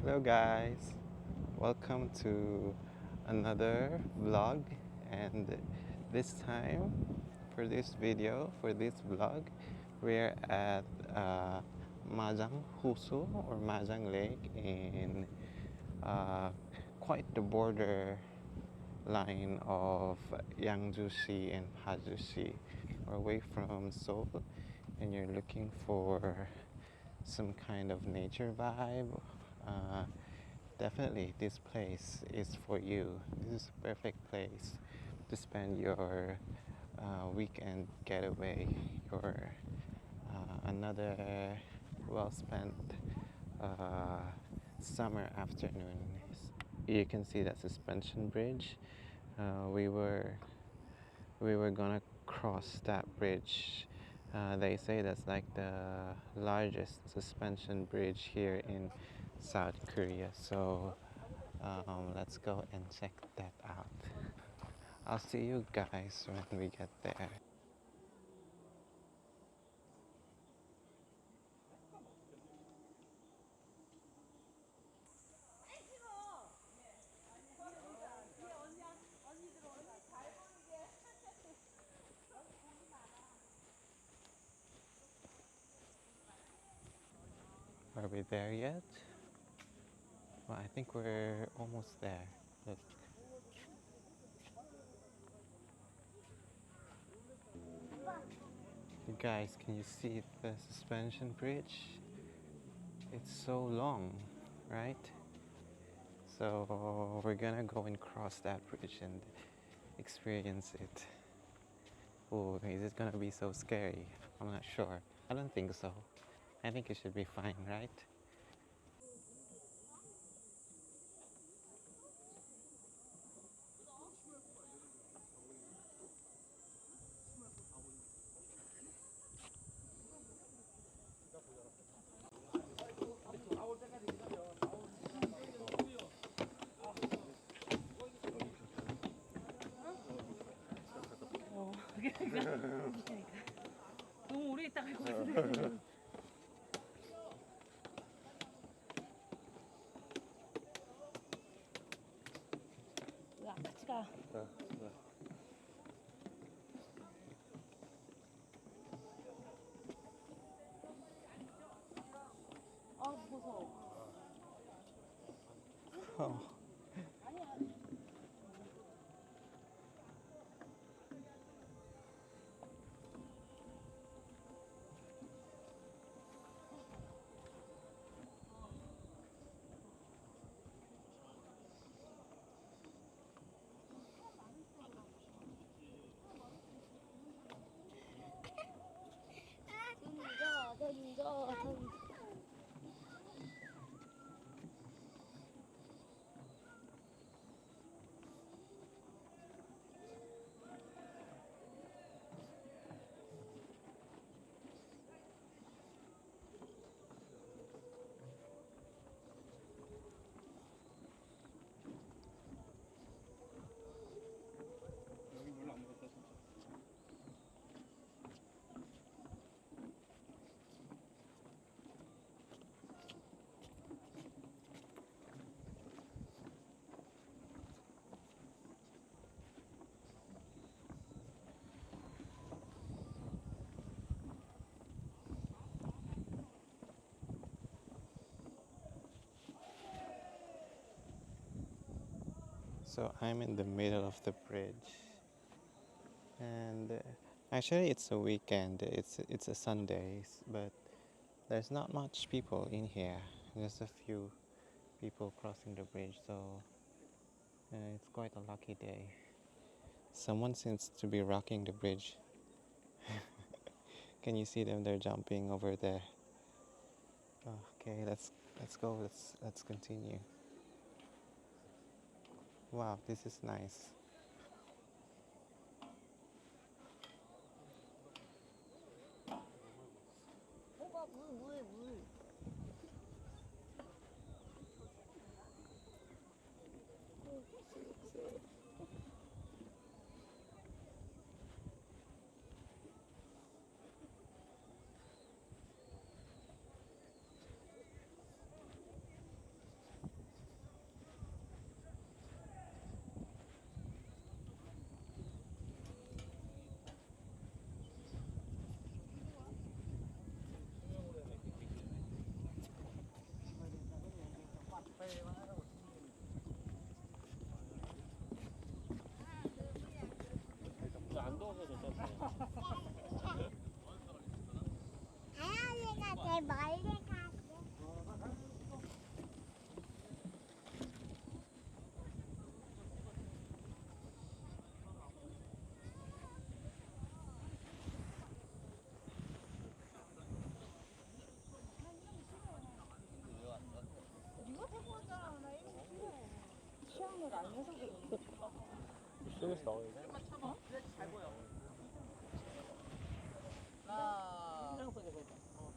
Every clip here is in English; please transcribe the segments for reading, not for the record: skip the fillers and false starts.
Hello guys, welcome to another vlog, and this time for this video, for this vlog, we're at Majanghosu or Majang Lake in uh, quite the border line of Yangju-si and Hajusi. We're away from Seoul and you're looking for some kind of nature vibe. uh, Definitely this place is for you. This is a perfect place to spend your weekend getaway, your another well spent uh, summer afternoon. You can see that suspension bridge. We were gonna cross that bridge. They say that's like the largest suspension bridge here in South Korea. So let's go and check that out. I'll see you guys when we get there. Are we there yet? Well, I think we're almost there. Look. You guys, can you see the suspension bridge? It's so long, right? So we're gonna go and cross that bridge and experience it. Oh, is it gonna be so scary? I'm not sure. I don't think so. I think it should be fine, right? 너무 오래 있다 갈 것 같은데. 야, 같이 가. 아, 무서워. Oh. 던져. So I'm in the middle of the bridge, and actually it's a weekend. It's a Sunday, but there's not much people in here. Just a few people crossing the bridge, so it's quite a lucky day. Someone seems to be rocking the bridge. Can you see them? They're jumping over there. Okay, let's go. Let's continue. Wow, this is nice. 오빠 물. 다현이가 제일 멀리 가고. 네가 데리고 왔잖아. 나 이런 거 싫어. 취향을 알면서 그래. 속에서 나오는데? 하나.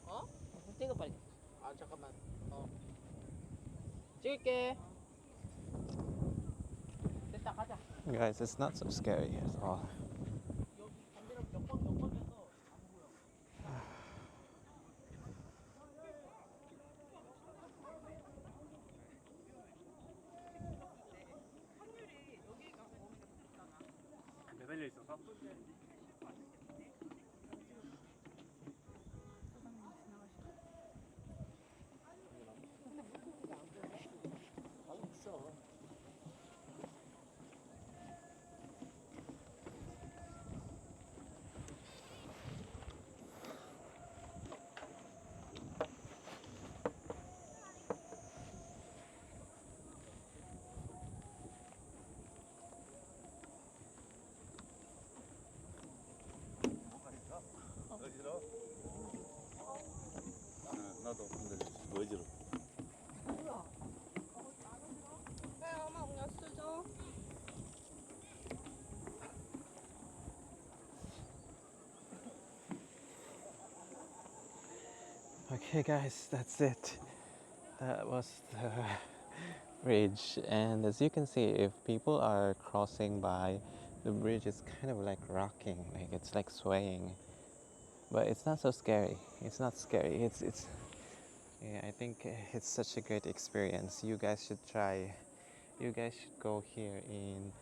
어? 찍어 빨리. 아 잠깐만. 찍을게. 됐다 가자. Guys, it's not so scary at all. 매달려 있어서? 나도 근데 뭐 지러? 엄마 그냥 쓰죠. Okay, guys, that's it. That was the bridge, and as you can see, if people are crossing by, the bridge is kind of like rocking, like it's like swaying. But it's not so scary. It's not scary. It's. Yeah, I think it's such a great experience. You guys should try. You guys should go here in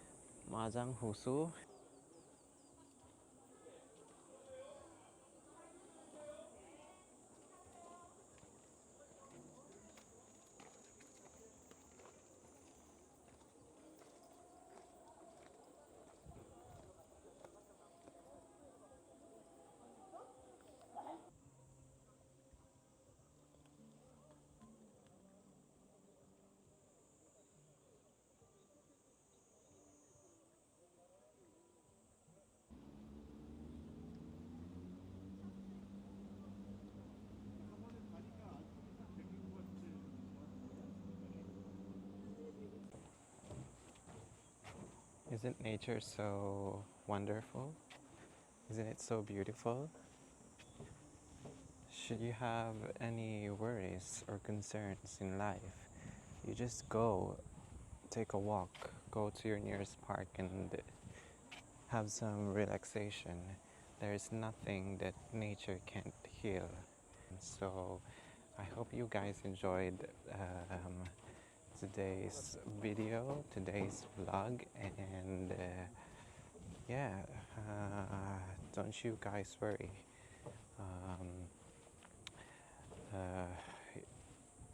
Majanghosu. Isn't nature so wonderful? Isn't it so beautiful? Should you have any worries or concerns in life, you just go, take a walk, go to your nearest park and have some relaxation. There is nothing that nature can't heal. So I hope you guys enjoyed today's video, today's vlog, and yeah, don't you guys worry. Um,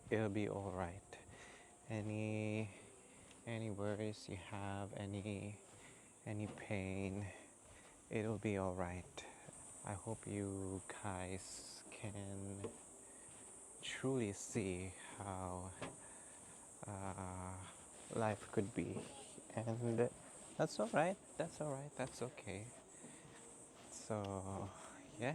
it'll be all right. Any worries you have, any pain, it'll be all right. I hope you guys can truly see how life could be, and that's all right. That's all right. That's okay. So yeah.